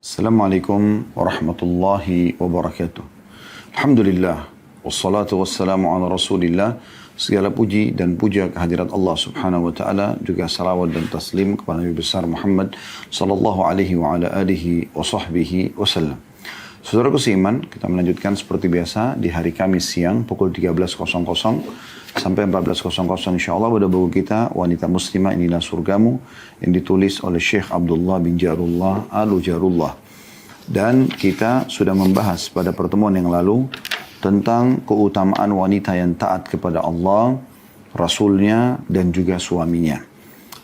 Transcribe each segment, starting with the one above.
Assalamualaikum warahmatullahi wabarakatuh. Alhamdulillah, wassalatu wassalamu ala rasulillah. Segala puji dan puja kehadirat Allah subhanahu wa ta'ala. Juga salawat dan taslim kepada Nabi besar Muhammad sallallahu alaihi wa ala alihi wa sahbihi wasallam. Saudaraku seiman, kita melanjutkan seperti biasa di hari Kamis siang pukul 13.00 sampai 14.00 insyaAllah pada buku kita Wanita Muslimah Inilah Surgamu yang ditulis oleh Syekh Abdullah bin Jarullah Al-Jarullah. Dan kita sudah membahas pada pertemuan yang lalu tentang keutamaan wanita yang taat kepada Allah, Rasulnya dan juga suaminya.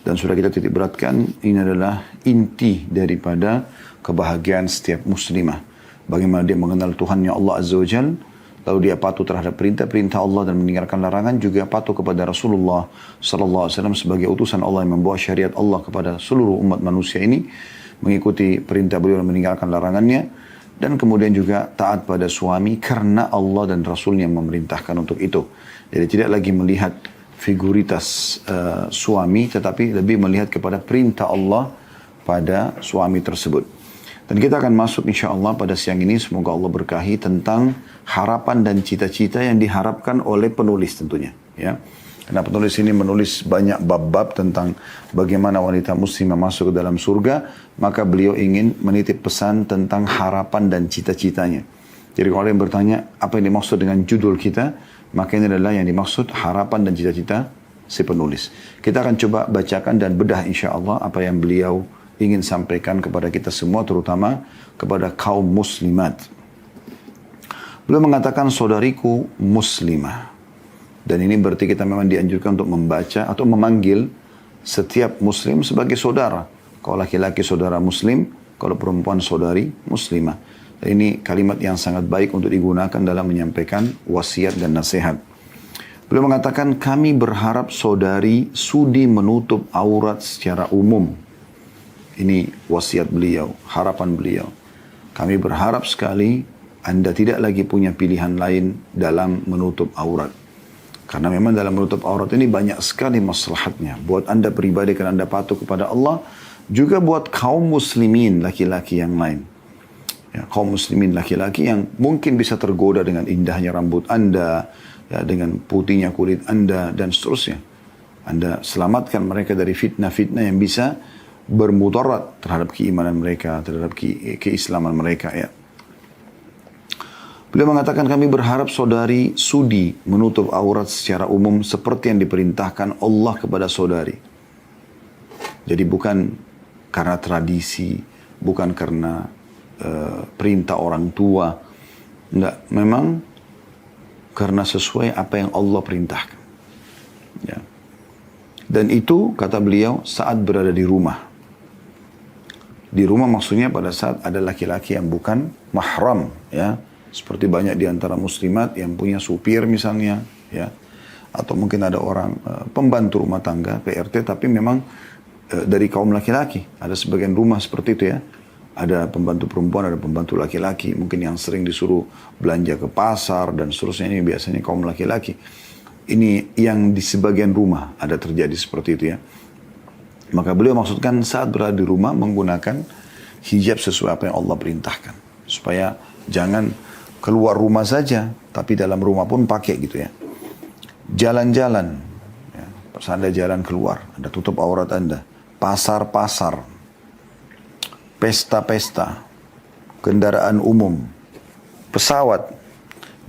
Dan sudah kita titik beratkan ini adalah inti daripada kebahagiaan setiap muslimah. Bagaimana dia mengenal Tuhannya Allah Azza wa Jal, lalu dia patuh terhadap perintah-perintah Allah dan meninggalkan larangan, juga patuh kepada Rasulullah sallallahu alaihi wasallam sebagai utusan Allah yang membawa syariat Allah kepada seluruh umat manusia ini, mengikuti perintah beliau dan meninggalkan larangannya, dan kemudian juga taat pada suami karena Allah dan Rasulnya yang memerintahkan untuk itu. Jadi tidak lagi melihat figuritas suami, tetapi lebih melihat kepada perintah Allah pada suami tersebut. Dan kita akan masuk insya Allah pada siang ini, semoga Allah berkahi, tentang harapan dan cita-cita yang diharapkan oleh penulis tentunya. Ya. Karena penulis ini menulis banyak bab-bab tentang bagaimana wanita muslimah masuk ke dalam surga, maka beliau ingin menitip pesan tentang harapan dan cita-citanya. Jadi kalau ada yang bertanya, apa yang dimaksud dengan judul kita, maka ini adalah yang dimaksud harapan dan cita-cita si penulis. Kita akan coba bacakan dan bedah insya Allah apa yang beliau ingin sampaikan kepada kita semua, terutama kepada kaum muslimat. Beliau mengatakan saudariku muslimah. Dan ini berarti kita memang dianjurkan untuk membaca atau memanggil setiap muslim sebagai saudara. Kalau laki-laki saudara muslim, kalau perempuan saudari muslimah. Dan ini kalimat yang sangat baik untuk digunakan dalam menyampaikan wasiat dan nasihat. Beliau mengatakan, kami berharap saudari sudi menutup aurat secara umum. Ini wasiat beliau, harapan beliau. Kami berharap sekali Anda tidak lagi punya pilihan lain dalam menutup aurat. Karena memang dalam menutup aurat ini banyak sekali maslahatnya. Buat Anda pribadi karena Anda patuh kepada Allah. Juga buat kaum muslimin laki-laki yang lain. Ya, kaum muslimin laki-laki yang mungkin bisa tergoda dengan indahnya rambut Anda, ya, dengan putihnya kulit Anda, dan seterusnya. Anda selamatkan mereka dari fitnah-fitnah yang bisa bermudarat terhadap keimanan mereka, terhadap keislaman mereka. Ya. Beliau mengatakan, kami berharap saudari sudi menutup aurat secara umum seperti yang diperintahkan Allah kepada saudari. Jadi bukan karena tradisi, bukan karena perintah orang tua. Enggak, memang karena sesuai apa yang Allah perintahkan. Ya. Dan itu, kata beliau, saat berada di rumah. Di rumah maksudnya pada saat ada laki-laki yang bukan mahram, ya. Seperti banyak di antara muslimat yang punya supir misalnya, ya. Atau mungkin ada orang pembantu rumah tangga, PRT, tapi memang dari kaum laki-laki. Ada sebagian rumah seperti itu, ya. Ada pembantu perempuan, ada pembantu laki-laki. Mungkin yang sering disuruh belanja ke pasar dan seterusnya, ini biasanya kaum laki-laki. Ini yang di sebagian rumah ada terjadi seperti itu, ya. Maka beliau maksudkan saat berada di rumah menggunakan hijab sesuai apa yang Allah perintahkan. Supaya jangan keluar rumah saja, tapi dalam rumah pun pakai gitu, ya. Jalan-jalan, ya. Pas Anda jalan keluar, Anda tutup aurat Anda. Pasar-pasar, pesta-pesta, kendaraan umum, pesawat,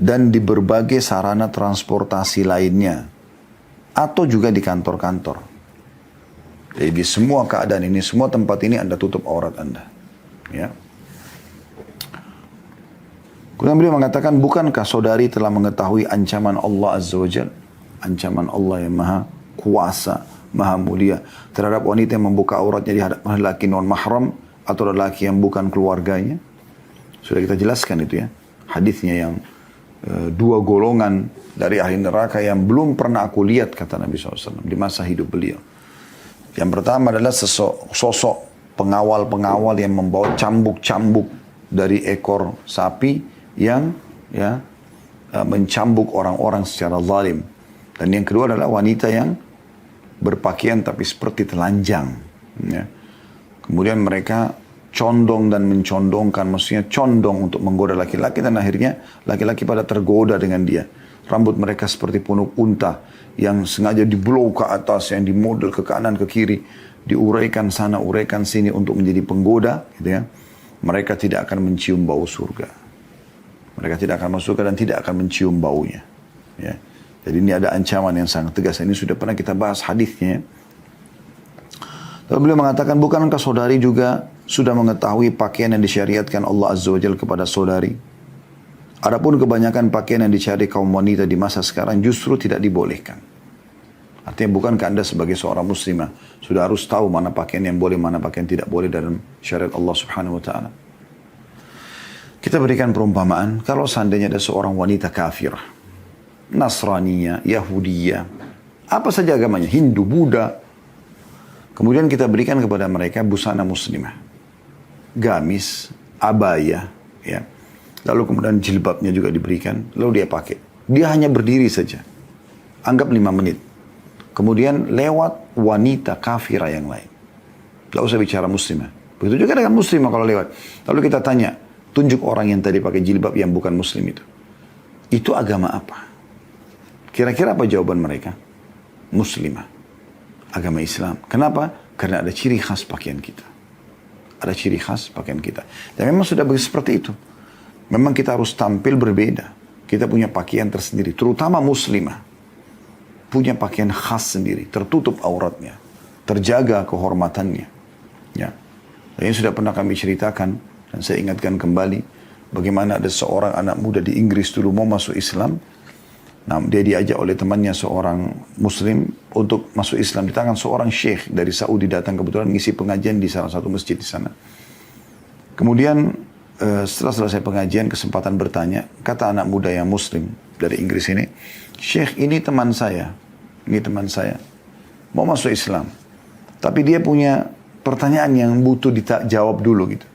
dan di berbagai sarana transportasi lainnya. Atau juga di kantor-kantor. Jadi di semua keadaan ini, semua tempat ini Anda tutup aurat Anda. Ya. Kemudian beliau mengatakan, bukankah saudari telah mengetahui ancaman Allah Azza wa Jal? Ancaman Allah yang maha kuasa, maha mulia terhadap wanita yang membuka auratnya di hadapan lelaki non-mahram atau lelaki yang bukan keluarganya. Sudah kita jelaskan itu, ya. Hadisnya yang dua golongan dari ahli neraka yang belum pernah aku lihat, kata Nabi SAW di masa hidup beliau. Yang pertama adalah sosok pengawal-pengawal yang membawa cambuk-cambuk dari ekor sapi yang, ya, mencambuk orang-orang secara zalim. Dan yang kedua adalah wanita yang berpakaian tapi seperti telanjang. Ya. Kemudian mereka condong dan mencondongkan, maksudnya condong untuk menggoda laki-laki, dan akhirnya laki-laki pada tergoda dengan dia. Rambut mereka seperti punuk unta yang sengaja diblow ke atas, yang dimodel ke kanan ke kiri, diuraikan sana uraikan sini untuk menjadi penggoda, gitu ya. Mereka tidak akan mencium bau surga. Mereka tidak akan masuk surga dan tidak akan mencium baunya, ya. Jadi ini ada ancaman yang sangat tegas. Ini sudah pernah kita bahas hadisnya. Lalu beliau mengatakan, bukankah saudari juga sudah mengetahui pakaian yang disyariatkan Allah Azza wa Jalla kepada saudari? Adapun kebanyakan pakaian yang dicari kaum wanita di masa sekarang justru tidak dibolehkan. Artinya bukankah Anda sebagai seorang muslimah sudah harus tahu mana pakaian yang boleh, mana pakaian tidak boleh dalam syariat Allah Subhanahu wa taala? Kita berikan perumpamaan, kalau seandainya ada seorang wanita kafir, Nasraniyah, Yahudiyah, apa saja agamanya, Hindu, Buddha, kemudian kita berikan kepada mereka busana muslimah, gamis, abaya, ya. Lalu kemudian jilbabnya juga diberikan, lalu dia pakai. Dia hanya berdiri saja, anggap 5 menit. Kemudian lewat wanita kafirah yang lain. Tidak usah bicara muslimah. Begitu juga dengan muslimah kalau lewat. Lalu kita tanya, tunjuk orang yang tadi pakai jilbab yang bukan muslim itu. Itu agama apa? Kira-kira apa jawaban mereka? Muslimah. Agama Islam. Kenapa? Karena ada ciri khas pakaian kita. Ada ciri khas pakaian kita. Dan memang sudah seperti itu. Memang kita harus tampil berbeda. Kita punya pakaian tersendiri. Terutama muslimah. Punya pakaian khas sendiri. Tertutup auratnya. Terjaga kehormatannya. Ya. Dan ini sudah pernah kami ceritakan. Dan saya ingatkan kembali. Bagaimana ada seorang anak muda di Inggris dulu mau masuk Islam. Nah, dia diajak oleh temannya seorang muslim untuk masuk Islam di tangan seorang syekh dari Saudi, datang kebetulan ngisi pengajian di salah satu masjid di sana. Kemudian setelah selesai pengajian, kesempatan bertanya, kata anak muda yang muslim dari Inggris ini, syekh, ini teman saya, mau masuk Islam, tapi dia punya pertanyaan yang butuh dijawab dulu gitu.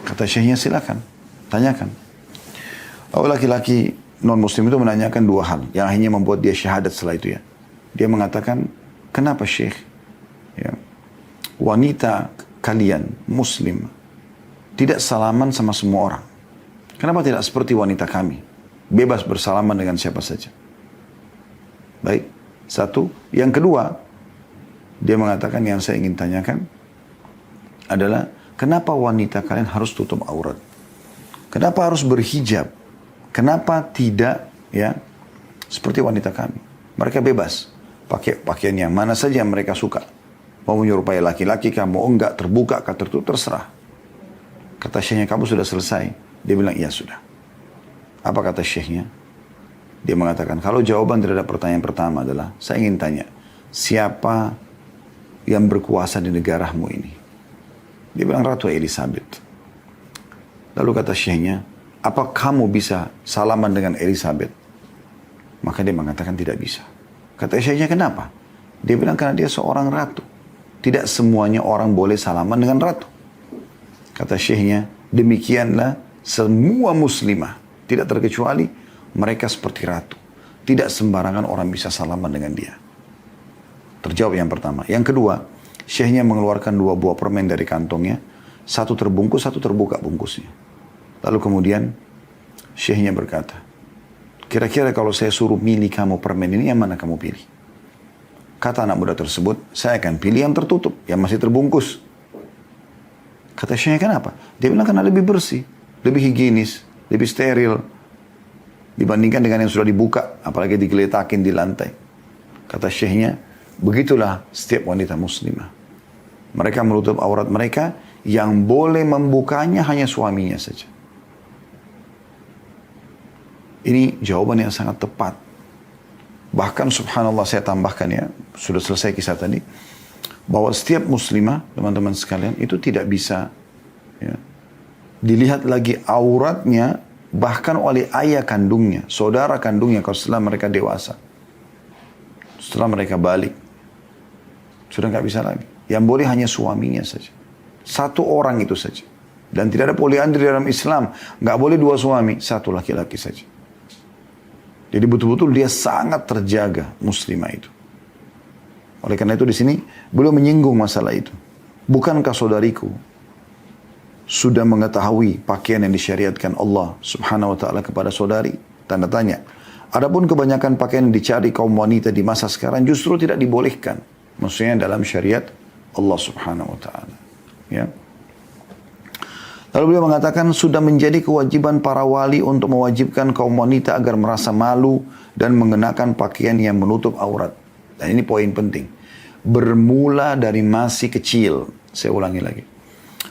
Kata syekhnya, silakan, tanyakan. Lalu laki-laki non-muslim itu menanyakan 2 hal yang akhirnya membuat dia syahadat setelah itu ya. Dia mengatakan, kenapa syekh, ya, wanita kalian muslim tidak salaman sama semua orang? Kenapa tidak seperti wanita kami, bebas bersalaman dengan siapa saja? Baik, satu. Yang kedua, dia mengatakan, yang saya ingin tanyakan adalah, kenapa wanita kalian harus tutup aurat? Kenapa harus berhijab? Kenapa tidak, ya, seperti wanita kami? Mereka bebas pakai pakaian yang mana saja yang mereka suka. Mau menyerupai laki-laki, kamu enggak, terbuka, tertutup, terserah. Kata syekhnya, kamu sudah selesai? Dia bilang, iya sudah. Apa kata syekhnya? Dia mengatakan, kalau jawaban terhadap pertanyaan pertama adalah, saya ingin tanya, siapa yang berkuasa di negaramu ini? Dia bilang, Ratu Elizabeth. Lalu kata syekhnya, apa kamu bisa salaman dengan Elizabeth? Maka dia mengatakan tidak bisa. Kata syekhnya, kenapa? Dia bilang, karena dia seorang ratu. Tidak semuanya orang boleh salaman dengan ratu. Kata syekhnya, demikianlah semua muslimah, tidak terkecuali mereka seperti ratu. Tidak sembarangan orang bisa salaman dengan dia. Terjawab yang pertama. Yang kedua, syekhnya mengeluarkan 2 buah permen dari kantongnya. Satu terbungkus, satu terbuka bungkusnya. Lalu kemudian syekhnya berkata, kira-kira kalau saya suruh milih kamu permen ini, yang mana kamu pilih? Kata anak muda tersebut, saya akan pilih yang tertutup, yang masih terbungkus. Kata syekhnya, kenapa? Dia bilang, karena lebih bersih, lebih higienis, lebih steril dibandingkan dengan yang sudah dibuka, apalagi digeletakin di lantai. Kata syekhnya, begitulah setiap wanita muslimah. Mereka menutup aurat mereka, yang boleh membukanya hanya suaminya saja. Ini jawaban yang sangat tepat. Bahkan subhanallah, saya tambahkan ya, sudah selesai kisah tadi, bahwa setiap muslimah, teman-teman sekalian, itu tidak bisa, ya, dilihat lagi auratnya, bahkan oleh ayah kandungnya, saudara kandungnya, kalau setelah mereka dewasa. Setelah mereka balik, sudah nggak bisa lagi. Yang boleh hanya suaminya saja. Satu orang itu saja. Dan tidak ada poliandri dalam Islam. Nggak boleh 2 suami, 1 laki-laki saja. Jadi betul-betul dia sangat terjaga muslimah itu. Oleh karena itu di sini beliau menyinggung masalah itu. Bukankah saudariku sudah mengetahui pakaian yang disyariatkan Allah subhanahu wa ta'ala kepada saudari? Tanda tanya. Adapun kebanyakan pakaian yang dicari kaum wanita di masa sekarang justru tidak dibolehkan. Maksudnya dalam syariat Allah subhanahu wa ta'ala. Ya. Lalu beliau mengatakan sudah menjadi kewajiban para wali untuk mewajibkan kaum wanita agar merasa malu dan mengenakan pakaian yang menutup aurat. Dan ini poin penting. Bermula dari masih kecil. Saya ulangi lagi.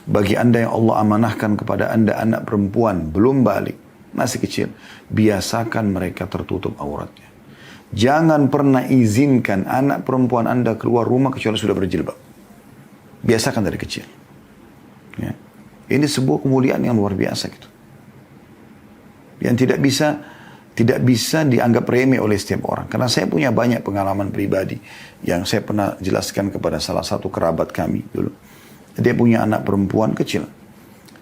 Bagi anda yang Allah amanahkan kepada anda anak perempuan belum balik, masih kecil, biasakan mereka tertutup auratnya. Jangan pernah izinkan anak perempuan anda keluar rumah kecuali sudah berjilbab. Biasakan dari kecil. Ya. Ini sebuah kemuliaan yang luar biasa gitu. Yang tidak bisa dianggap remeh oleh setiap orang. Karena saya punya banyak pengalaman pribadi yang saya pernah jelaskan kepada salah satu kerabat kami dulu. Dia punya anak perempuan kecil.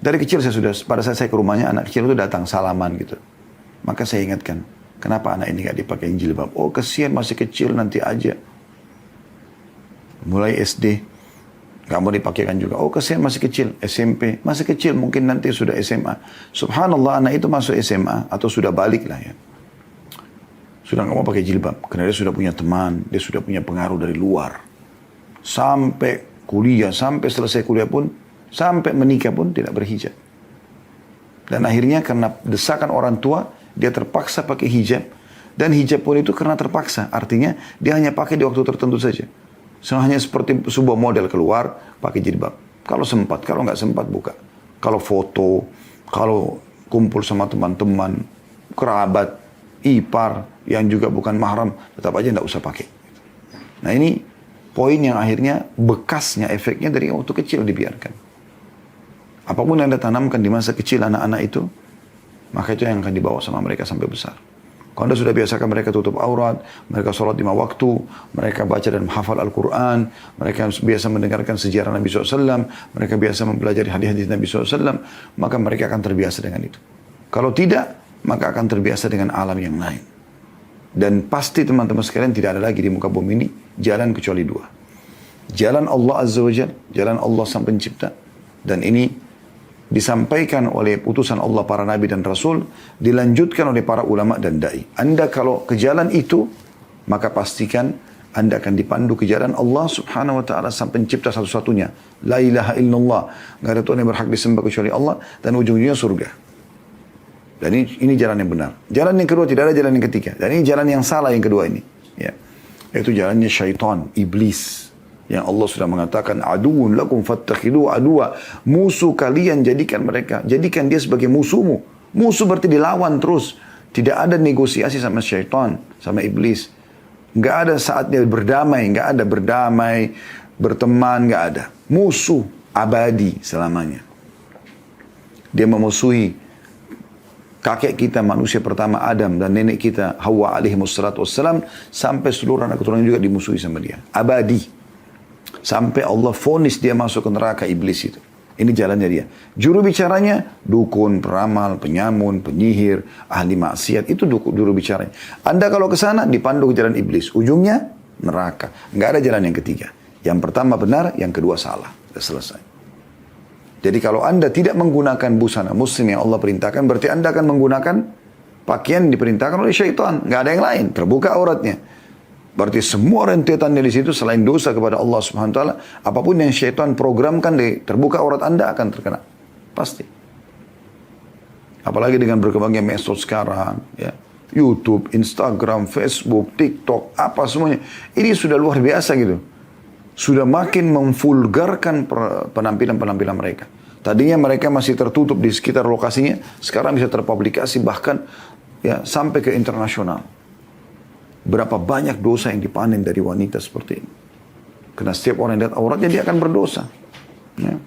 Dari kecil pada saat saya ke rumahnya, anak kecil itu datang salaman gitu. Maka saya ingatkan, kenapa anak ini gak dipakai jilbab? Oh kesian masih kecil, nanti aja. Mulai SD, gak mau dipakaikan juga. Oh kesian masih kecil, SMP, masih kecil, mungkin nanti sudah SMA. Subhanallah, anak itu masuk SMA atau sudah balik lah ya. Sudah gak mau pakai jilbab, karena dia sudah punya teman, dia sudah punya pengaruh dari luar. Sampai kuliah, sampai selesai kuliah pun, sampai menikah pun tidak berhijab. Dan akhirnya karena desakan orang tua, dia terpaksa pakai hijab. Dan hijab pun itu karena terpaksa. Artinya dia hanya pakai di waktu tertentu saja. Hanya seperti sebuah model keluar, pakai jilbab. Kalau sempat, kalau nggak sempat buka. Kalau foto, kalau kumpul sama teman-teman, kerabat, ipar, yang juga bukan mahram, tetap aja nggak usah pakai. Nah ini poin yang akhirnya bekasnya, efeknya dari waktu kecil dibiarkan. Apapun yang Anda tanamkan di masa kecil anak-anak itu, maka itu yang akan dibawa sama mereka sampai besar. Kalau Anda sudah biasakan mereka tutup aurat, mereka sholat 5 waktu, mereka baca dan menghafal Al-Quran, mereka biasa mendengarkan sejarah Nabi SAW, mereka biasa mempelajari hadis-hadis Nabi SAW, maka mereka akan terbiasa dengan itu. Kalau tidak, maka akan terbiasa dengan alam yang lain. Dan pasti teman-teman sekalian tidak ada lagi di muka bumi ini jalan kecuali dua. Jalan Allah Azza wa Jalla, jalan Allah Sang Pencipta. Dan ini disampaikan oleh putusan Allah para nabi dan rasul, dilanjutkan oleh para ulama dan da'i. Anda kalau ke jalan itu, maka pastikan Anda akan dipandu ke jalan Allah Subhanahu wa ta'ala Sang Pencipta satu-satunya. La ilaha illallah. Gak ada Tuhan yang berhak disembah kecuali Allah, dan ujung-ujungnya surga. Dan ini jalan yang benar. Jalan yang kedua tidak ada jalan yang ketiga. Dan ini jalan yang salah yang kedua ini. Ya. Itu jalannya syaitan, iblis. Yang Allah sudah mengatakan, aduun lakum fattakhidu aduwa. Musuh kalian jadikan mereka. Jadikan dia sebagai musuhmu. Musuh berarti dilawan terus. Tidak ada negosiasi sama syaitan, sama iblis. Nggak ada saatnya berdamai. Nggak ada berdamai, berteman, nggak ada. Musuh abadi selamanya. Dia memusuhi kakek kita manusia pertama Adam dan nenek kita Hawa alaihi wassalatu wassalam, sampai seluruh anak keturunan juga dimusuhi sama dia. Abadi. Sampai Allah vonis dia masuk ke neraka iblis itu. Ini jalannya dia. Juru bicaranya dukun, peramal, penyamun, penyihir, ahli maksiat. Itu juru bicaranya. Anda kalau ke sana dipandu ke jalan iblis. Ujungnya neraka. Nggak ada jalan yang ketiga. Yang pertama benar, yang kedua salah. Sudah selesai. Jadi kalau Anda tidak menggunakan busana muslim yang Allah perintahkan, berarti Anda akan menggunakan pakaian yang diperintahkan oleh syaitan. Nggak ada yang lain, terbuka auratnya. Berarti semua rentetannya di situ selain dosa kepada Allah Subhanahu wa taala, apapun yang syaitan programkan di terbuka aurat Anda akan terkena. Pasti. Apalagi dengan berkembangnya medsos sekarang, ya. YouTube, Instagram, Facebook, TikTok, apa semuanya. Ini sudah luar biasa gitu. Sudah makin memvulgarkan penampilan-penampilan mereka. Tadinya mereka masih tertutup di sekitar lokasinya, sekarang bisa terpublikasi bahkan ya sampai ke internasional. Berapa banyak dosa yang dipanen dari wanita seperti ini. Karena setiap orang yang lihat auratnya dia akan berdosa. Ya.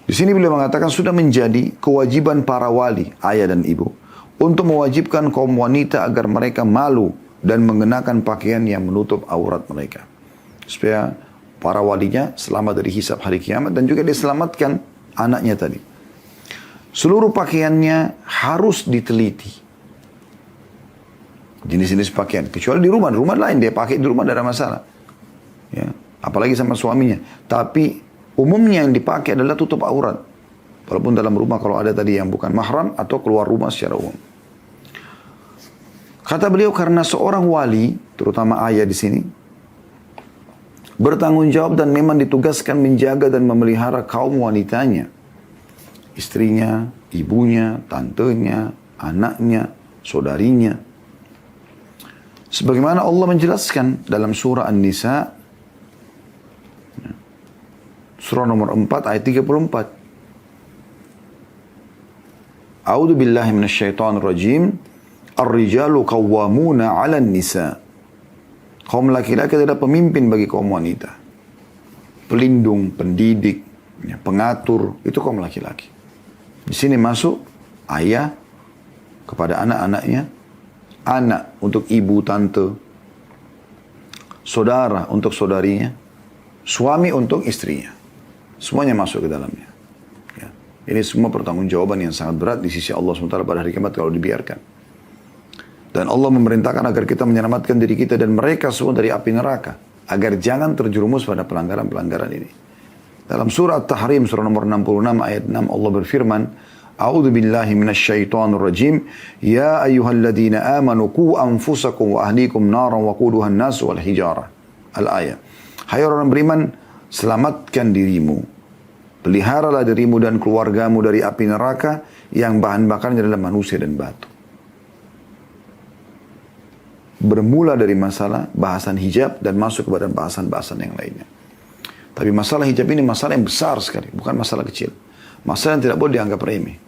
Di sini beliau mengatakan sudah menjadi kewajiban para wali, ayah dan ibu, untuk mewajibkan kaum wanita agar mereka malu dan mengenakan pakaian yang menutup aurat mereka. Supaya para walinya selamat dari hisab hari kiamat dan juga diselamatkan anaknya tadi. Seluruh pakaiannya harus diteliti. Jenis-jenis pakaian. Kecuali di rumah lain dia pakai di rumah tidak ada masalah. Ya. Apalagi sama suaminya. Tapi Umumnya yang dipakai adalah tutup aurat. Walaupun dalam rumah kalau ada tadi yang bukan mahram atau keluar rumah secara umum. Kata beliau karena seorang wali, terutama ayah di sini, bertanggung jawab dan memang ditugaskan menjaga dan memelihara kaum wanitanya. Istrinya, ibunya, tantenya, anaknya, saudarinya. Sebagaimana Allah menjelaskan dalam surah An-Nisa, surah nomor 4 ayat 34. A'udzu billahi minasyaitonir rajim. Ar-rijalu qawwamuna 'alan nisa. Kaum laki-laki adalah pemimpin bagi kaum wanita. Pelindung, pendidik, pengatur, itu kaum laki-laki. Di sini masuk ayah kepada anak-anaknya, anak untuk ibu, tante, saudara untuk saudarinya, suami untuk istrinya. Semuanya masuk ke dalamnya. Ya. Ini semua pertanggungjawaban yang sangat berat di sisi Allah SWT pada hari kiamat kalau dibiarkan. Dan Allah memerintahkan agar kita menyelamatkan diri kita dan mereka semua dari api neraka. Agar jangan terjerumus pada pelanggaran-pelanggaran ini. Dalam surah At-Tahrim, surah nomor 66 ayat 6, Allah berfirman, A'udzu billahi minasyaitonir rajim. Ya ayyuhalladzina amanu qu anfusakum wa ahlikum naran waquduhan nas wal hijarah. Al-ayat. Hai orang beriman, selamatkan dirimu. Peliharalah dirimu dan keluargamu dari api neraka yang bahan bakarnya adalah manusia dan batu. Bermula dari masalah bahasan hijab dan masuk kepada bahasan-bahasan yang lainnya. Tapi masalah hijab ini masalah yang besar sekali, bukan masalah kecil. Masalah yang tidak boleh dianggap remeh.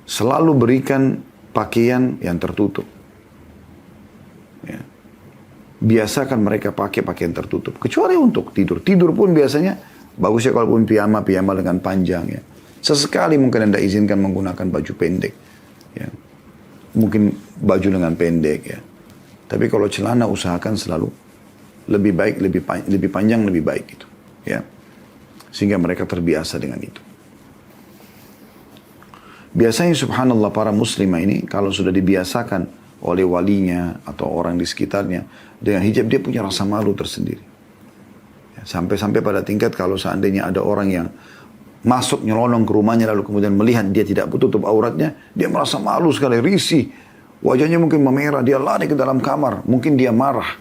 Selalu berikan pakaian yang tertutup. Ya. Biasakan mereka pakai pakaian tertutup. Kecuali untuk tidur. Tidur pun biasanya, bagusnya kalaupun piyama dengan panjang. Ya. Sesekali mungkin Anda izinkan menggunakan baju pendek. Ya. Mungkin baju dengan pendek. Ya. Tapi kalau celana usahakan selalu lebih baik, lebih panjang, lebih baik. Gitu. Ya. Sehingga mereka terbiasa dengan itu. Biasanya subhanallah para muslimah ini kalau sudah dibiasakan oleh walinya atau orang di sekitarnya dengan hijab, dia punya rasa malu tersendiri. Sampai-sampai pada tingkat kalau seandainya ada orang yang masuk nyelonong ke rumahnya lalu kemudian melihat dia tidak tutup auratnya, dia merasa malu sekali, risih. Wajahnya mungkin memerah, dia lari ke dalam kamar, mungkin dia marah.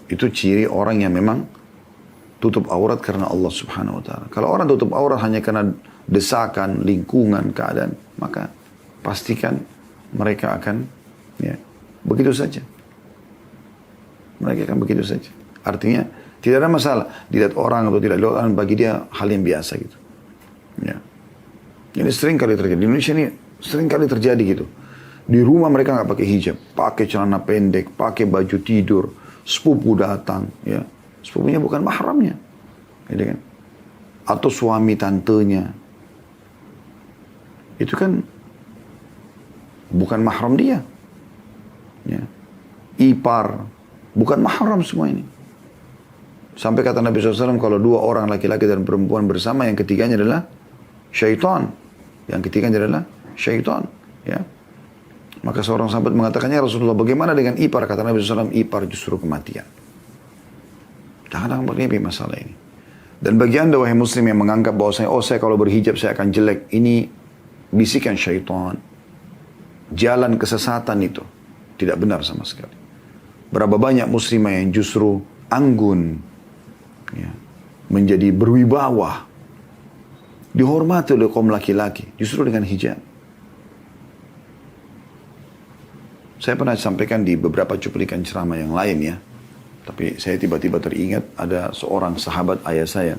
Itu ciri orang yang memang tutup aurat karena Allah subhanahu wa ta'ala. Kalau orang tutup aurat hanya karena desakan, lingkungan, keadaan, maka pastikan mereka akan ya, begitu saja. Mereka akan begitu saja. Artinya tidak ada masalah dilihat orang atau tidak dilihat orang, bagi dia hal yang biasa gitu. Ya. Ini sering kali terjadi. Di Indonesia ini sering kali terjadi gitu. Di rumah mereka nggak pakai hijab, pakai celana pendek, pakai baju tidur, sepupu datang, ya. Sepupunya bukan mahramnya, gitu kan? Atau suami tantenya, itu kan bukan mahram dia, ya. Ipar, bukan mahram semua ini. Sampai kata Nabi SAW, kalau dua orang laki-laki dan perempuan bersama, yang ketiganya adalah syaitan, yang ketiganya adalah syaitan, ya. Maka seorang sahabat mengatakannya, Rasulullah, bagaimana dengan ipar? Kata Nabi SAW, ipar justru kematian. Jangan berlebihan masalah ini. Dan bagi anda, wahai muslim yang menganggap bahwa saya kalau berhijab saya akan jelek. Ini bisikan syaitan. Jalan kesesatan itu. Tidak benar sama sekali. Berapa banyak muslimah yang justru anggun. Ya, menjadi berwibawa. Dihormati oleh kaum laki-laki. Justru dengan hijab. Saya pernah sampaikan di beberapa cuplikan ceramah yang lain ya. Tapi saya tiba-tiba teringat ada seorang sahabat ayah saya.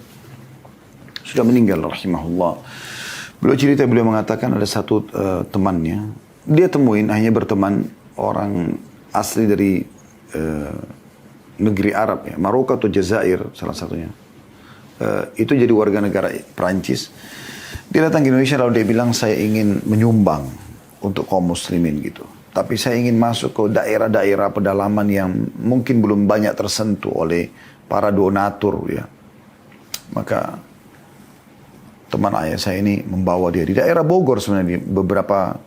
Sudah meninggal rahimahullah. Beliau mengatakan ada satu temannya. Dia temuin, hanya berteman orang asli dari negeri Arab ya. Maroko atau Jazair salah satunya. Itu jadi warga negara Perancis. Dia datang ke Indonesia lalu dia bilang saya ingin menyumbang untuk kaum muslimin gitu. Tapi saya ingin masuk ke daerah-daerah pedalaman yang mungkin belum banyak tersentuh oleh para donatur ya. Maka teman ayah saya ini membawa dia di daerah Bogor sebenarnya, di beberapa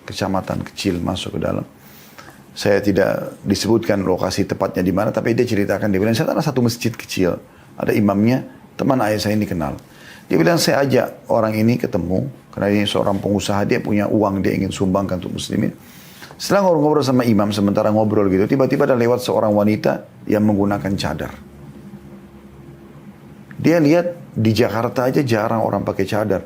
kecamatan kecil masuk ke dalam. Saya tidak disebutkan lokasi tepatnya di mana, tapi dia ceritakan, dia bilang, saya ada satu masjid kecil, ada imamnya, teman ayah saya ini kenal. Dia bilang, saya ajak orang ini ketemu, karena ini seorang pengusaha, dia punya uang, dia ingin sumbangkan untuk muslimin. Setelah ngobrol-ngobrol sama imam, sementara ngobrol gitu, tiba-tiba ada lewat seorang wanita yang menggunakan cadar. Dia lihat di Jakarta aja jarang orang pakai cadar.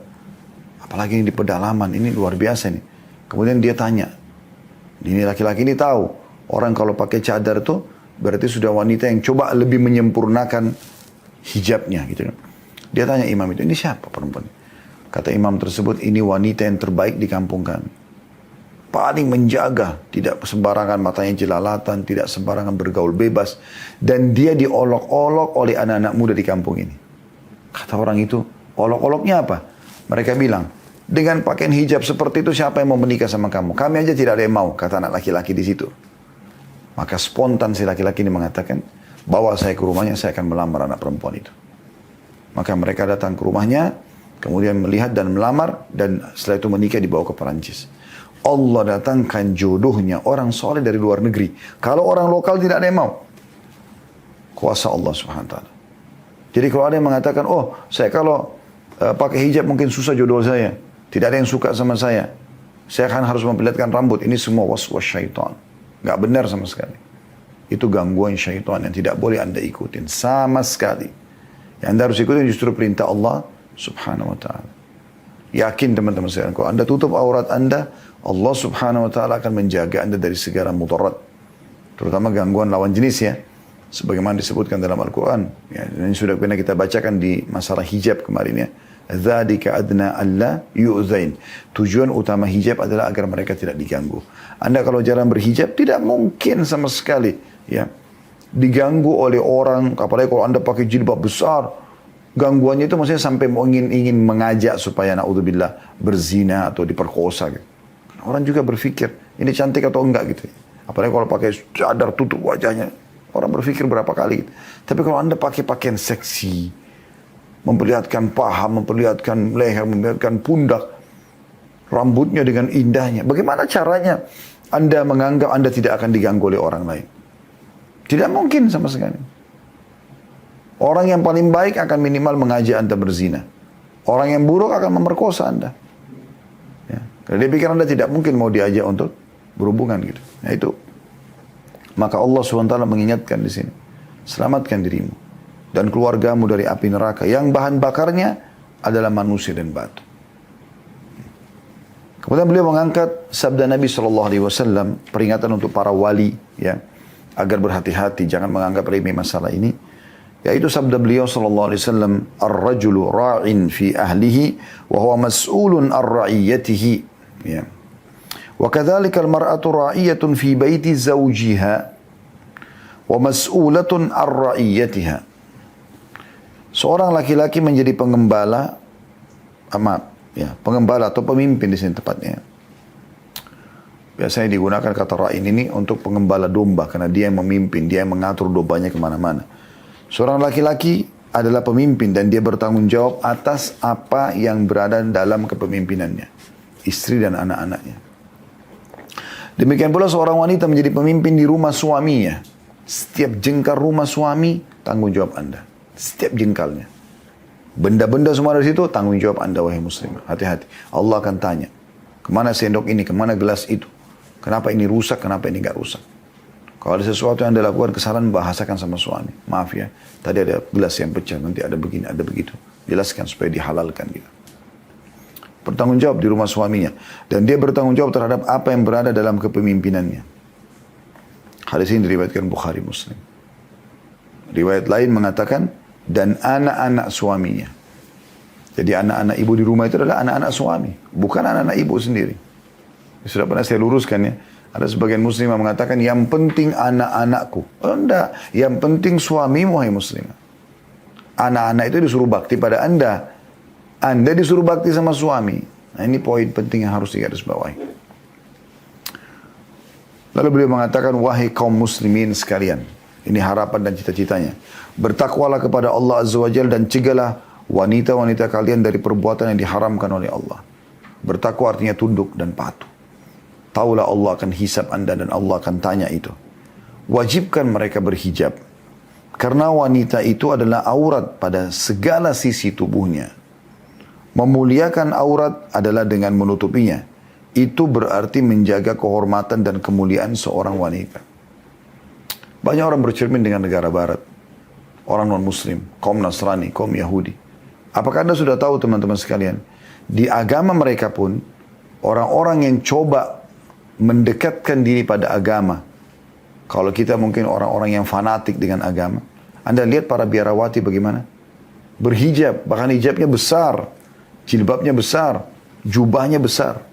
Apalagi ini di pedalaman, ini luar biasa nih. Kemudian dia tanya, ini laki-laki ini tahu, orang kalau pakai cadar tuh berarti sudah wanita yang coba lebih menyempurnakan hijabnya gitu. Dia tanya imam itu, ini siapa perempuan? Kata imam tersebut, ini wanita yang terbaik di kampung kami. Paling menjaga, tidak sembarangan matanya jelalatan, tidak sembarangan bergaul bebas. Dan dia diolok-olok oleh anak-anak muda di kampung ini. Kata orang itu, olok-oloknya apa? Mereka bilang, dengan pakaian hijab seperti itu siapa yang mau menikah sama kamu? Kami aja tidak ada yang mau, kata anak laki-laki di situ. Maka spontan si laki-laki ini mengatakan, bawa saya ke rumahnya, saya akan melamar anak perempuan itu. Maka mereka datang ke rumahnya, kemudian melihat dan melamar, dan setelah itu menikah dibawa ke Perancis. Allah datangkan jodohnya orang soleh dari luar negeri. Kalau orang lokal tidak ada yang mau. Kuasa Allah subhanahu wa ta'ala. Jadi kalau ada yang mengatakan, oh saya kalau pakai hijab mungkin susah jodoh saya. Tidak ada yang suka sama saya. Saya akan harus memperlihatkan rambut. Ini semua was-was syaitan. Nggak benar sama sekali. Itu gangguan syaitan yang tidak boleh Anda ikutin. Sama sekali. Yang Anda harus ikutin justru perintah Allah subhanahu wa ta'ala. Yakin teman-teman sekalian. Kalau Anda tutup aurat Anda, Allah subhanahu wa ta'ala akan menjaga Anda dari segala mudarat. Terutama gangguan lawan jenis ya. Sebagaimana disebutkan dalam Al-Quran. Ya, ini sudah pernah kita bacakan di masalah hijab kemarin ya. Dzalika adna alla yu'zain. Tujuan utama hijab adalah agar mereka tidak diganggu. Anda kalau jarang berhijab tidak mungkin sama sekali ya diganggu oleh orang. Apalagi kalau Anda pakai jilbab besar, gangguannya itu maksudnya sampai ingin mengajak supaya naudzubillah berzina atau diperkosa gitu. Orang juga berpikir ini cantik atau enggak gitu. Apalagi kalau pakai cadar tutup wajahnya, orang berpikir berapa kali gitu. Tapi kalau Anda pakai pakaian seksi, memperlihatkan paha, memperlihatkan leher, memperlihatkan pundak, rambutnya dengan indahnya. Bagaimana caranya Anda menganggap Anda tidak akan diganggu oleh orang lain? Tidak mungkin sama sekali. Orang yang paling baik akan minimal mengajak Anda berzina. Orang yang buruk akan memerkosa Anda. Ya. Karena dia pikir Anda tidak mungkin mau diajak untuk berhubungan gitu. Nah itu. Maka Allah SWT mengingatkan di sini. Selamatkan dirimu dan keluargamu dari api neraka yang bahan bakarnya adalah manusia dan batu. Kemudian beliau mengangkat sabda Nabi SAW, peringatan untuk para wali, ya, agar berhati-hati, jangan menganggap remeh masalah ini. Yaitu sabda beliau SAW, ar-rajulu ra'in fi ahlihi, wa huwa mas'ulun ar-ra'iyatihi. Ya. Wa kadzalika al-mar'atu ra'iyatun fi baiti zawjiha, wa mas'ulatun ar-ra'iyatiha. Seorang laki-laki menjadi pengembala, pengembala atau pemimpin di sini tepatnya. Biasanya digunakan kata ra'in ini untuk pengembala domba, karena dia yang memimpin, dia yang mengatur dombanya kemana-mana. Seorang laki-laki adalah pemimpin dan dia bertanggung jawab atas apa yang berada dalam kepemimpinannya, istri dan anak-anaknya. Demikian pula seorang wanita menjadi pemimpin di rumah suaminya. Setiap jengkal rumah suami, tanggung jawab Anda. Setiap jengkalnya. Benda-benda semua dari situ, tanggung jawab Anda, wahai muslim. Hati-hati. Allah akan tanya, kemana sendok ini, kemana gelas itu? Kenapa ini rusak, kenapa ini enggak rusak? Kalau ada sesuatu yang Anda lakukan kesalahan, bahasakan sama suami. Maaf ya, tadi ada gelas yang pecah, nanti ada begini, ada begitu. Jelaskan supaya dihalalkan gitu. Bertanggung jawab di rumah suaminya. Dan dia bertanggung jawab terhadap apa yang berada dalam kepemimpinannya. Hadis ini diriwayatkan Bukhari Muslim. Riwayat lain mengatakan, dan anak-anak suaminya. Jadi anak-anak ibu di rumah itu adalah anak-anak suami, bukan anak-anak ibu sendiri. Sudah pernah saya luruskan ya. Ada sebagian muslim yang mengatakan, yang penting anak-anakku. Oh enggak, yang penting suamimu, hai muslim. Anak-anak itu disuruh bakti pada Anda. Anda disuruh bakti sama suami. Nah ini poin penting yang harus digarisbawahi. Lalu beliau mengatakan, wahai kaum muslimin sekalian. Ini harapan dan cita-citanya. Bertakwalah kepada Allah Azza wa Jalla dan cegahlah wanita-wanita kalian dari perbuatan yang diharamkan oleh Allah. Bertakwa artinya tunduk dan patuh. Taulah Allah akan hisab Anda dan Allah akan tanya itu. Wajibkan mereka berhijab. Karena wanita itu adalah aurat pada segala sisi tubuhnya. Memuliakan aurat adalah dengan menutupinya. Itu berarti menjaga kehormatan dan kemuliaan seorang wanita. Banyak orang bercermin dengan negara barat. Orang non-muslim, kaum Nasrani, kaum Yahudi. Apakah Anda sudah tahu teman-teman sekalian? Di agama mereka pun, orang-orang yang coba mendekatkan diri pada agama. Kalau kita mungkin orang-orang yang fanatik dengan agama. Anda lihat para biarawati bagaimana? Berhijab, bahkan hijabnya besar. Jilbabnya besar, jubahnya besar.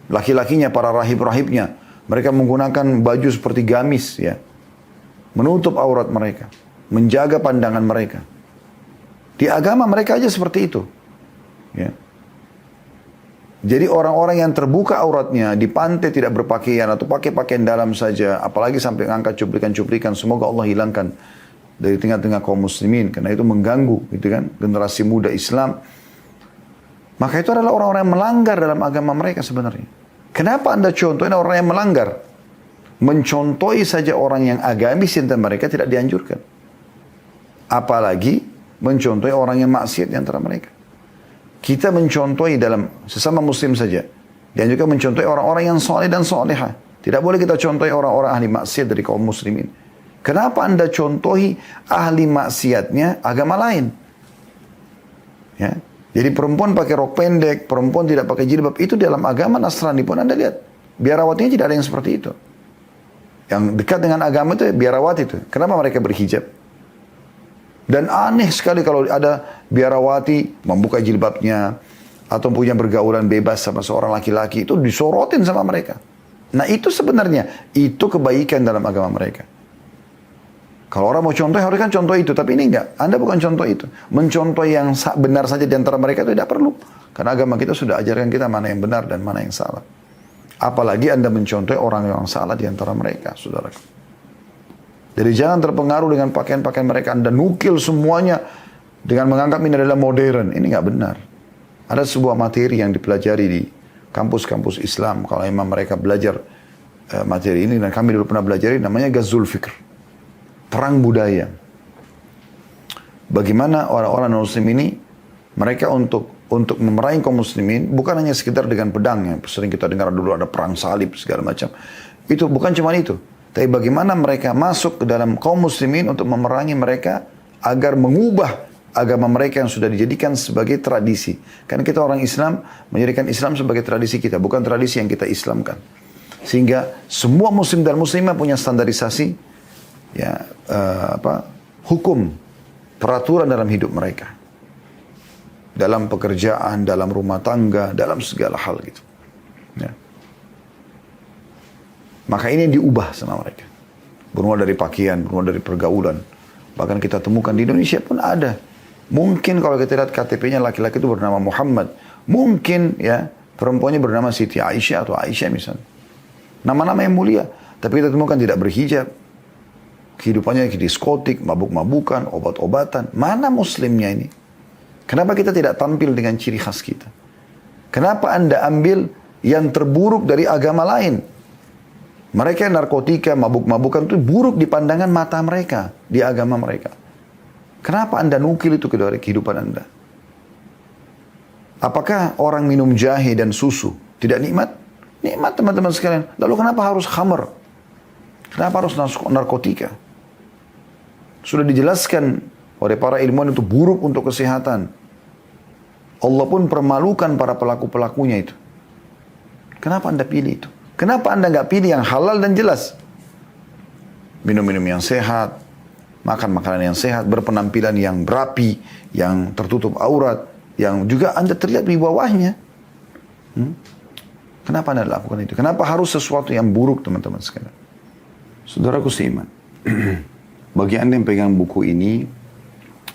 Laki-lakinya, para rahib-rahibnya, mereka menggunakan baju seperti gamis, ya, menutup aurat mereka, menjaga pandangan mereka. Di agama mereka aja seperti itu, ya. Jadi orang-orang yang terbuka auratnya di pantai tidak berpakaian atau pakai pakaian dalam saja, apalagi sampai mengangkat cuplikan-cuplikan, semoga Allah hilangkan dari tengah-tengah kaum muslimin, karena itu mengganggu, gitu kan, generasi muda Islam. Maka itu adalah orang-orang yang melanggar dalam agama mereka sebenarnya. Kenapa Anda contohin orang yang melanggar? Mencontohi saja orang yang agamis di antara mereka tidak dianjurkan. Apalagi mencontohi orang yang maksiat di antara mereka. Kita mencontohi dalam sesama muslim saja. Dan juga mencontohi orang-orang yang soleh dan soleha. Tidak boleh kita contohi orang-orang ahli maksiat dari kaum muslimin. Kenapa Anda contohi ahli maksiatnya agama lain? Ya. Jadi perempuan pakai rok pendek, perempuan tidak pakai jilbab, itu dalam agama Nasrani pun Anda lihat. Biarawatinya tidak ada yang seperti itu. Yang dekat dengan agama itu biarawati itu. Kenapa mereka berhijab? Dan aneh sekali kalau ada biarawati membuka jilbabnya atau punya bergaulan bebas sama seorang laki-laki, itu disorotin sama mereka. Nah itu sebenarnya, itu kebaikan dalam agama mereka. Kalau orang mau contoh, harus kan contoh itu. Tapi ini enggak. Anda bukan contoh itu. Mencontoh yang benar saja di antara mereka itu tidak perlu. Karena agama kita sudah ajarkan kita mana yang benar dan mana yang salah. Apalagi Anda mencontoh orang yang salah di antara mereka, saudara. Jadi jangan terpengaruh dengan pakaian-pakaian mereka. Anda nukil semuanya dengan menganggap ini adalah modern. Ini enggak benar. Ada sebuah materi yang dipelajari di kampus-kampus Islam. Kalau memang mereka belajar materi ini, dan kami dulu pernah belajar, namanya Ghazul Fikr. Perang budaya. Bagaimana orang-orang non-muslim ini, mereka untuk memerangi kaum muslimin, bukan hanya sekedar dengan pedang, yang sering kita dengar dulu ada perang salib, segala macam. Itu bukan cuma itu. Tapi bagaimana mereka masuk ke dalam kaum muslimin untuk memerangi mereka, agar mengubah agama mereka yang sudah dijadikan sebagai tradisi. Karena kita orang Islam, menjadikan Islam sebagai tradisi kita, bukan tradisi yang kita Islamkan. Sehingga semua muslim dan muslimah punya standarisasi, ya, hukum, peraturan dalam hidup mereka, dalam pekerjaan, dalam rumah tangga, dalam segala hal gitu. Ya. Maka ini diubah sama mereka. Bermula dari pakaian, bermula dari pergaulan. Bahkan kita temukan di Indonesia pun ada. Mungkin kalau kita lihat KTP-nya laki-laki itu bernama Muhammad. Mungkin ya perempuannya bernama Siti Aisyah atau Aisyah misalnya. Nama-nama yang mulia. Tapi kita temukan tidak berhijab. Kehidupannya di diskotik, mabuk-mabukan, obat-obatan. Mana muslimnya ini? Kenapa kita tidak tampil dengan ciri khas kita? Kenapa Anda ambil yang terburuk dari agama lain? Mereka yang narkotika, mabuk-mabukan itu buruk di pandangan mata mereka, di agama mereka. Kenapa Anda nukil itu ke dari kehidupan Anda? Apakah orang minum jahe dan susu tidak nikmat? Nikmat teman-teman sekalian. Lalu kenapa harus khamr? Kenapa harus narkotika? Sudah dijelaskan oleh para ilmuwan itu buruk untuk kesehatan. Allah pun permalukan para pelaku-pelakunya itu. Kenapa Anda pilih itu? Kenapa Anda nggak pilih yang halal dan jelas? Minum-minum yang sehat, makan makanan yang sehat, berpenampilan yang berapi, yang tertutup aurat, yang juga Anda terlihat di bawahnya. Kenapa Anda lakukan itu? Kenapa harus sesuatu yang buruk, teman-teman sekalian? Saudaraku seiman, bagi Anda yang pegang buku ini,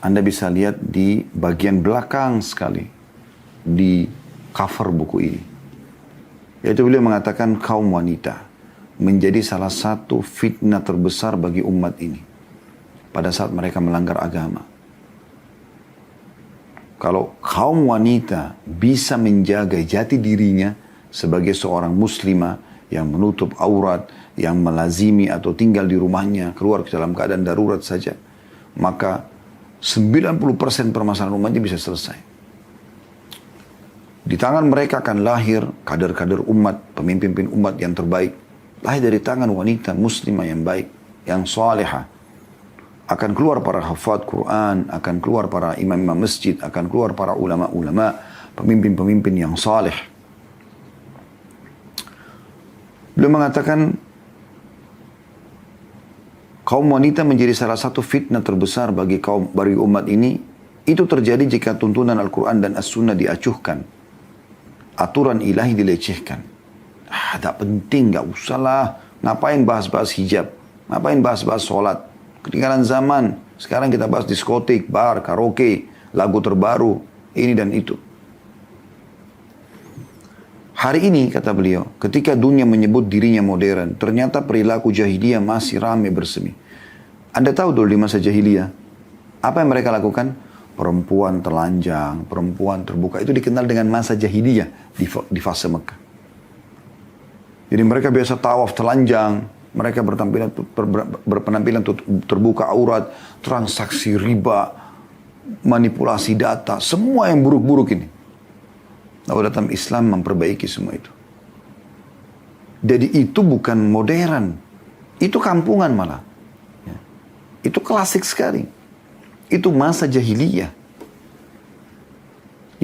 Anda bisa lihat di bagian belakang sekali, di cover buku ini. Yaitu beliau mengatakan kaum wanita menjadi salah satu fitnah terbesar bagi umat ini pada saat mereka melanggar agama. Kalau kaum wanita bisa menjaga jati dirinya sebagai seorang muslimah yang menutup aurat, yang melazimi atau tinggal di rumahnya, keluar dalam keadaan darurat saja, maka 90% permasalahan umatnya bisa selesai. Di tangan mereka akan lahir kader-kader umat, pemimpin umat yang terbaik. Lahir dari tangan wanita muslimah yang baik, yang salihah. Akan keluar para hafadz Quran, akan keluar para imam-imam masjid, akan keluar para ulama-ulama, pemimpin-pemimpin yang saleh. Beliau mengatakan, kaum wanita menjadi salah satu fitnah terbesar bagi umat ini. Itu terjadi jika tuntunan Al-Quran dan As-Sunnah diacuhkan. Aturan ilahi dilecehkan. Tak penting, gak usahlah. Ngapain bahas-bahas hijab? Ngapain bahas-bahas sholat? Ketinggalan zaman. Sekarang kita bahas diskotik, bar, karaoke, lagu terbaru, ini dan itu. Hari ini, kata beliau, ketika dunia menyebut dirinya modern, ternyata perilaku jahiliyah masih ramai bersemi. Anda tahu dulu di masa jahiliyah, apa yang mereka lakukan? Perempuan telanjang, perempuan terbuka. Itu dikenal dengan masa jahiliyah di fase Mekah. Jadi mereka biasa tawaf telanjang, mereka berpenampilan terbuka aurat, transaksi riba, manipulasi data, semua yang buruk-buruk ini. Lalu datang Islam memperbaiki semua itu. Jadi itu bukan modern. Itu kampungan malah. Ya. Itu klasik sekali. Itu masa jahiliyah.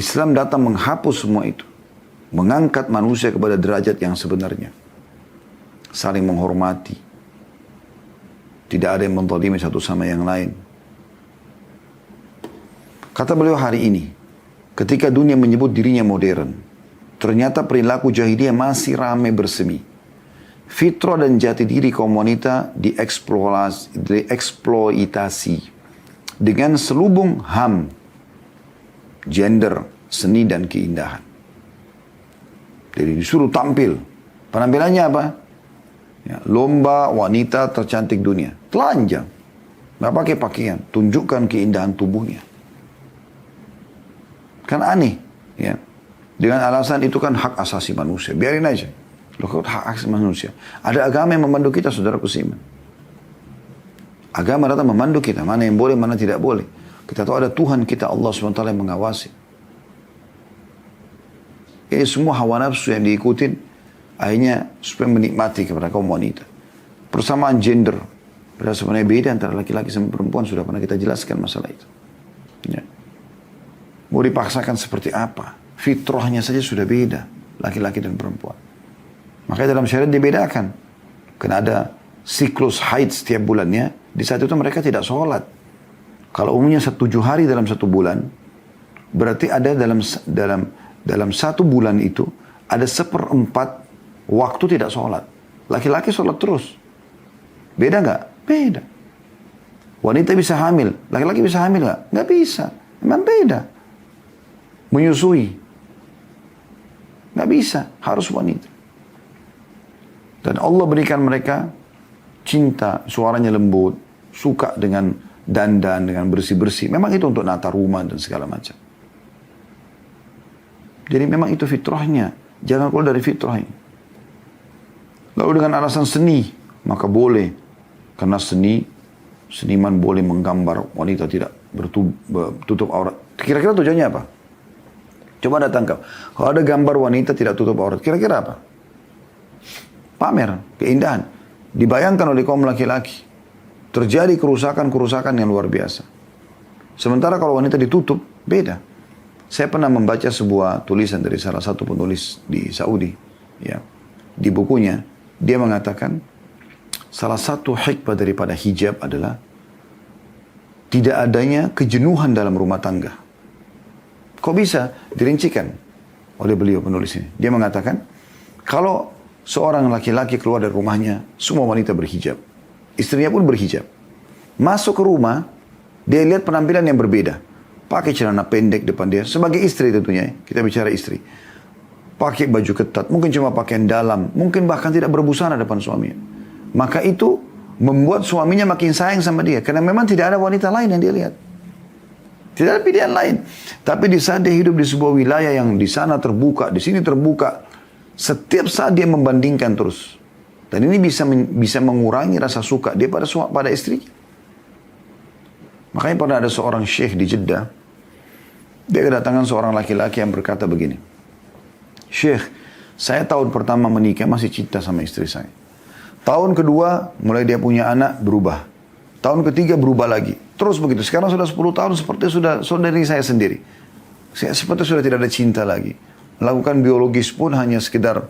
Islam datang menghapus semua itu. Mengangkat manusia kepada derajat yang sebenarnya. Saling menghormati. Tidak ada yang menzalimi satu sama yang lain. Kata beliau hari ini, ketika dunia menyebut dirinya modern, ternyata perilaku jahiliyah masih ramai bersemi. Fitrah dan jati diri kaum wanita dieksploitasi dengan selubung HAM, gender, seni dan keindahan. Jadi disuruh tampil. Penampilannya apa? Ya, lomba wanita tercantik dunia. Telanjang. Nggak pakai pakaian. Tunjukkan keindahan tubuhnya. Kan aneh, ya. Dengan alasan itu kan hak asasi manusia. Biarin aja. Loh, hak asasi manusia. Ada agama yang memandu kita, saudaraku seiman. Agama datang memandu kita. Mana yang boleh, mana tidak boleh. Kita tahu ada Tuhan kita, Allah SWT yang mengawasi. Ini semua hawa nafsu yang diikutin, akhirnya supaya menikmati kepada kaum wanita. Persamaan gender. Padahal sebenarnya beda antara laki-laki sama perempuan. Sudah pernah kita jelaskan masalah itu. Ya. Mau dipaksakan seperti apa? Fitrahnya saja sudah beda. Laki-laki dan perempuan. Makanya dalam syariat dibedakan. Karena ada siklus haid setiap bulannya. Di saat itu mereka tidak sholat. Kalau umumnya 7 hari dalam 1 bulan. Berarti ada dalam 1 bulan itu. Ada 1/4 waktu tidak sholat. Laki-laki sholat terus. Beda nggak? Beda. Wanita bisa hamil. Laki-laki bisa hamil nggak? Nggak bisa. Memang beda. Menyusui. Nggak bisa. Harus wanita. Dan Allah berikan mereka cinta. Suaranya lembut. Suka dengan dandan, dengan bersih-bersih. Memang itu untuk nata rumah dan segala macam. Jadi memang itu fitrahnya. Jangan keluar dari fitrah ini. Lalu dengan alasan seni, maka boleh. Karena seniman boleh menggambar wanita tidak bertutup aurat. Kira-kira tujuannya apa? Coba Anda tangkap. Kalau ada gambar wanita tidak tutup aurat, kira-kira apa? Pamer, keindahan. Dibayangkan oleh kaum laki-laki. Terjadi kerusakan-kerusakan yang luar biasa. Sementara kalau wanita ditutup, beda. Saya pernah membaca sebuah tulisan dari salah satu penulis di Saudi. Ya. Di bukunya, dia mengatakan, salah satu hikmah daripada hijab adalah tidak adanya kejenuhan dalam rumah tangga. Kok bisa dirincikan oleh beliau penulis ini? Dia mengatakan, kalau seorang laki-laki keluar dari rumahnya, semua wanita berhijab. Istrinya pun berhijab. Masuk ke rumah, dia lihat penampilan yang berbeda. Pakai celana pendek depan dia. Sebagai istri tentunya, kita bicara istri. Pakai baju ketat, mungkin cuma pakaian dalam. Mungkin bahkan tidak berbusana depan suaminya. Maka itu membuat suaminya makin sayang sama dia. Karena memang tidak ada wanita lain yang dia lihat. Tidak ada pilihan lain. Tapi di saat dia hidup di sebuah wilayah yang di sana terbuka, di sini terbuka. Setiap saat dia membandingkan terus. Dan ini bisa mengurangi rasa suka dia pada istri. Makanya pernah ada seorang syekh di Jeddah. Dia kedatangan seorang laki-laki yang berkata begini. Syekh, saya tahun pertama menikah masih cinta sama istri saya. Tahun kedua mulai dia punya anak berubah. Tahun ketiga berubah lagi. Terus begitu. Sekarang sudah 10 tahun seperti sudah saudari saya sendiri. Saya seperti sudah tidak ada cinta lagi. Melakukan biologis pun hanya sekedar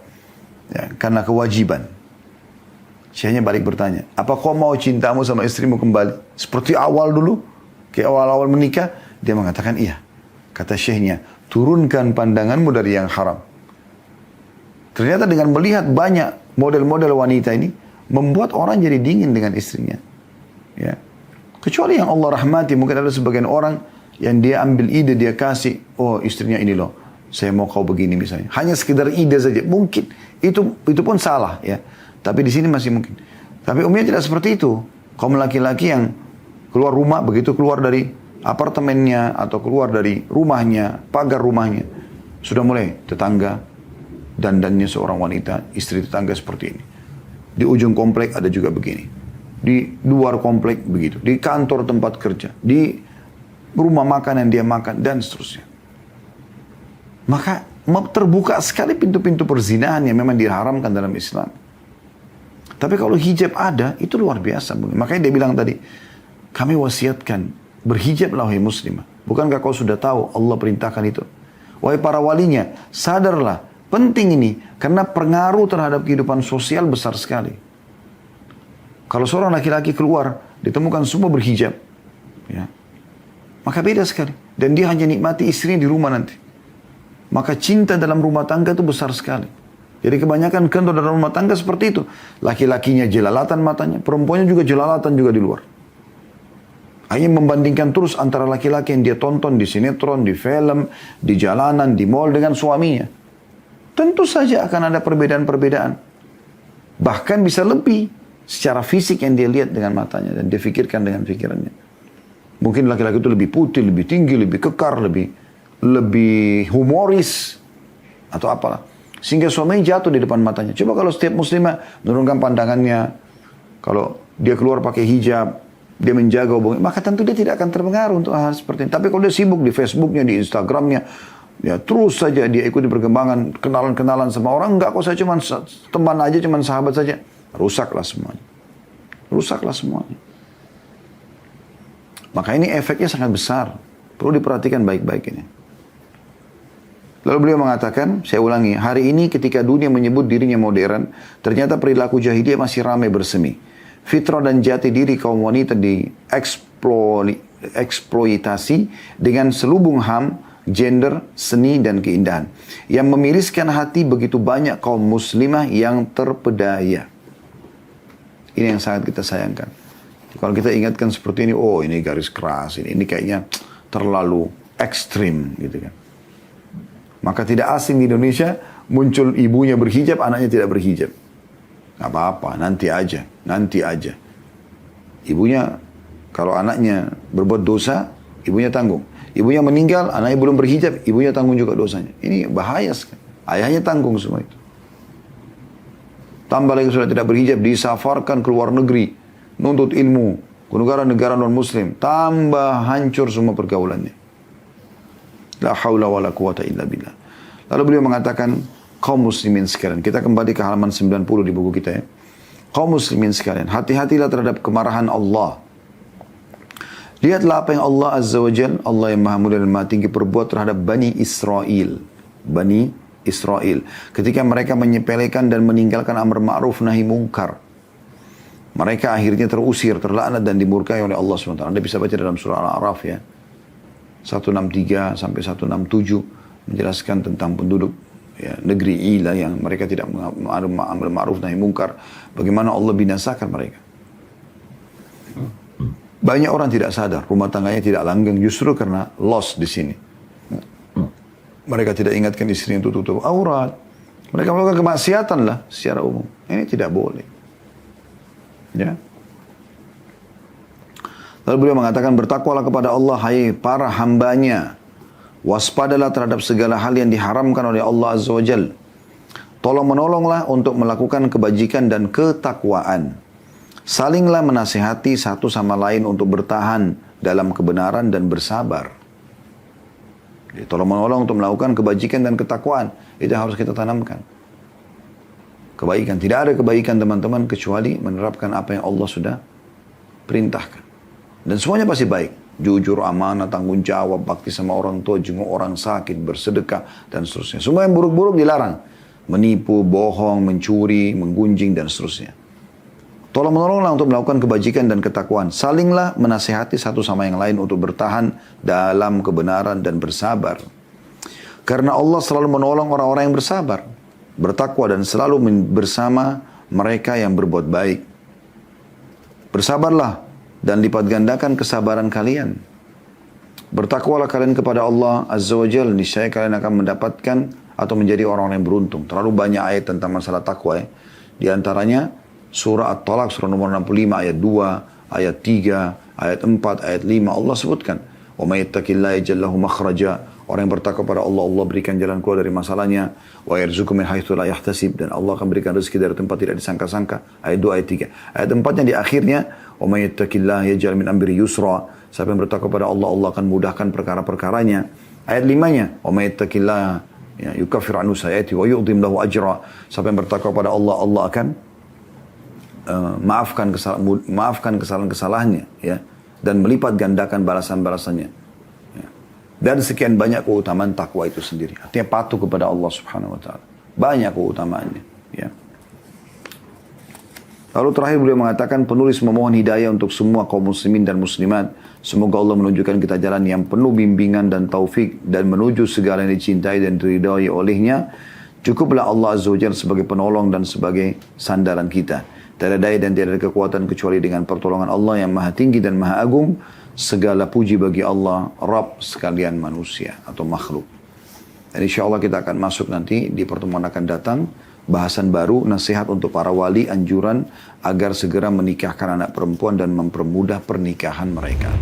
ya, karena kewajiban. Syekhnya balik bertanya, apa kau mau cintamu sama istrimu kembali? Seperti awal dulu? Kayak awal-awal menikah? Dia mengatakan iya. Kata syekhnya, turunkan pandanganmu dari yang haram. Ternyata dengan melihat banyak model-model wanita ini, membuat orang jadi dingin dengan istrinya. Ya. Kecuali yang Allah rahmati, mungkin ada sebagian orang yang dia ambil ide, dia kasih, oh istrinya ini loh, saya mau kau begini misalnya. Hanya sekedar ide saja, mungkin itu pun salah ya. Tapi di sini masih mungkin. Tapi umumnya tidak seperti itu. Kaum laki-laki yang keluar rumah, begitu keluar dari apartemennya atau keluar dari rumahnya, pagar rumahnya, sudah mulai tetangga dandannya seorang wanita, istri tetangga seperti ini. Di ujung komplek ada juga begini. Di luar komplek begitu, di kantor tempat kerja, di rumah makan yang dia makan, dan seterusnya. Maka terbuka sekali pintu-pintu perzinahan yang memang diharamkan dalam Islam. Tapi kalau hijab ada, itu luar biasa. Makanya dia bilang tadi, kami wasiatkan, berhijablah wahai muslimah. Bukankah kau sudah tahu Allah perintahkan itu? Wahai para walinya, sadarlah, penting ini, karena pengaruh terhadap kehidupan sosial besar sekali. Kalau seorang laki-laki keluar, ditemukan semua berhijab. Ya. Maka beda sekali. Dan dia hanya nikmati istrinya di rumah nanti. Maka cinta dalam rumah tangga itu besar sekali. Jadi kebanyakan kendor dalam rumah tangga seperti itu. Laki-lakinya jelalatan matanya, perempuannya juga jelalatan juga di luar. Hanya membandingkan terus antara laki-laki yang dia tonton di sinetron, di film, di jalanan, di mall dengan suaminya. Tentu saja akan ada perbedaan-perbedaan. Bahkan bisa lebih. Secara fisik yang dia lihat dengan matanya dan dia pikirkan dengan pikirannya. Mungkin laki-laki itu lebih putih, lebih tinggi, lebih kekar, lebih humoris atau apalah. Sehingga suaminya jatuh di depan matanya. Coba kalau setiap muslimah menurunkan pandangannya, kalau dia keluar pakai hijab, dia menjaga hubungan, maka tentu dia tidak akan terpengaruh untuk hal seperti ini. Tapi kalau dia sibuk di Facebooknya, di Instagramnya, ya terus saja dia ikuti perkembangan, kenalan-kenalan sama orang, enggak kok saya cuma teman aja, cuma sahabat saja. Rusaklah semuanya. Rusaklah semuanya. Maka ini efeknya sangat besar. Perlu diperhatikan baik-baik ini. Lalu beliau mengatakan, saya ulangi, hari ini ketika dunia menyebut dirinya modern, ternyata perilaku jahiliyah masih ramai bersemi. Fitrah dan jati diri kaum wanita dieksploitasi dengan selubung HAM, gender, seni, dan keindahan. Yang memiriskan hati begitu banyak kaum muslimah yang terpedaya. Ini yang sangat kita sayangkan. Kalau kita ingatkan seperti ini, oh ini garis keras, ini kayaknya terlalu ekstrim gitu kan. Maka tidak asing di Indonesia muncul ibunya berhijab, anaknya tidak berhijab. Gak apa-apa, nanti aja. Ibunya, kalau anaknya berbuat dosa, ibunya tanggung. Ibunya meninggal, anaknya belum berhijab, ibunya tanggung juga dosanya. Ini bahaya sekali. Ayahnya tanggung semua itu. Tambah lagi sudah tidak berhijab, disafarkan ke luar negeri, nuntut ilmu ke negara-negara non-muslim. Tambah hancur semua pergaulannya. La haula wa la quwata illa billah. Lalu beliau mengatakan, kaum muslimin sekalian. Kita kembali ke halaman 90 di buku kita ya. Kaum muslimin sekalian, hati-hatilah terhadap kemarahan Allah. Lihatlah apa yang Allah Azza wa Jal, Allah yang maha mulia dan maha tinggi, perbuat terhadap Bani Israel. Bani Israel. Ketika mereka menyepelekan dan meninggalkan amar ma'ruf nahi mungkar. Mereka akhirnya terusir, terlaknat dan dimurkai oleh Allah SWT. Anda bisa baca dalam surah Al-A'raf ya. 163 sampai 167 menjelaskan tentang penduduk ya, negeri Ila yang mereka tidak amar ma'ruf nahi mungkar. Bagaimana Allah binasakan mereka. Banyak orang tidak sadar, rumah tangganya tidak langgeng justru karena loss di sini. Mereka tidak ingatkan istrinya untuk tutup aurat. Mereka melakukan kemaksiatan lah secara umum. Ini tidak boleh. Ya. Lalu beliau mengatakan, bertakwalah kepada Allah, hai para hambanya. Waspadalah terhadap segala hal yang diharamkan oleh Allah Azza wa Jal. Tolong menolonglah untuk melakukan kebajikan dan ketakwaan. Salinglah menasihati satu sama lain untuk bertahan dalam kebenaran dan bersabar. Jadi, tolong menolong untuk melakukan kebajikan dan ketakwaan. Itu harus kita tanamkan. Kebaikan. Tidak ada kebaikan teman-teman kecuali menerapkan apa yang Allah sudah perintahkan. Dan semuanya pasti baik. Jujur, amanah, tanggung jawab, bakti sama orang tua, jenguk orang sakit, bersedekah, dan seterusnya. Semua yang buruk-buruk dilarang. Menipu, bohong, mencuri, menggunjing, dan seterusnya. Tolong menolonglah untuk melakukan kebajikan dan ketakwaan. Salinglah menasihati satu sama yang lain untuk bertahan dalam kebenaran dan bersabar. Karena Allah selalu menolong orang-orang yang bersabar, bertakwa, dan selalu bersama mereka yang berbuat baik. Bersabarlah dan lipat gandakan kesabaran kalian. Bertakwalah kalian kepada Allah Azza wa Jalla, niscaya kalian akan mendapatkan atau menjadi orang-orang yang beruntung. Terlalu banyak ayat tentang masalah takwa ya. Di antaranya surah At-Talaq, surah nomor 65, ayat 2, ayat 3, ayat 4, ayat 5. Allah sebutkan, wa may yattaqillaha yaj'al lahu makhraja. Orang yang bertakwa pada Allah, Allah berikan jalan keluar dari masalahnya. Wa yarzuqhu min haitsu la yahtasib, dan Allah akan berikan rezeki dari tempat tidak disangka-sangka. Ayat 2, ayat 3. Ayat 4-nya di akhirnya, wa may yattaqillaha yaj'al min amri yusra. Siapa yang bertakwa pada Allah, Allah akan mudahkan perkara-perkaranya. Ayat 5-nya, wa may yattaqillaha yukaffir anhu sayyi'atihi wa yu'dhim lahu ajra. Siapa yang bertakwa pada Allah, Allah akan maafkan kesalahan-kesalahannya ya, dan melipat gandakan balasan-balasannya. Dan sekian banyak keutamaan takwa itu sendiri. Artinya patuh kepada Allah Subhanahu wa taala. Banyak keutamaannya, ya. Lalu terakhir beliau mengatakan, penulis memohon hidayah untuk semua kaum muslimin dan muslimat. Semoga Allah menunjukkan kita jalan yang penuh bimbingan dan taufik dan menuju segala yang dicintai dan diridhai olehnya. Cukuplah Allah Azza wa Jalla sebagai penolong dan sebagai sandaran kita. Tiada daya dan tiada kekuatan kecuali dengan pertolongan Allah yang maha tinggi dan maha agung. Segala puji bagi Allah, Rabb sekalian manusia atau makhluk. Dan insya Allah kita akan masuk nanti di pertemuan akan datang. Bahasan baru, nasihat untuk para wali, anjuran agar segera menikahkan anak perempuan dan mempermudah pernikahan mereka.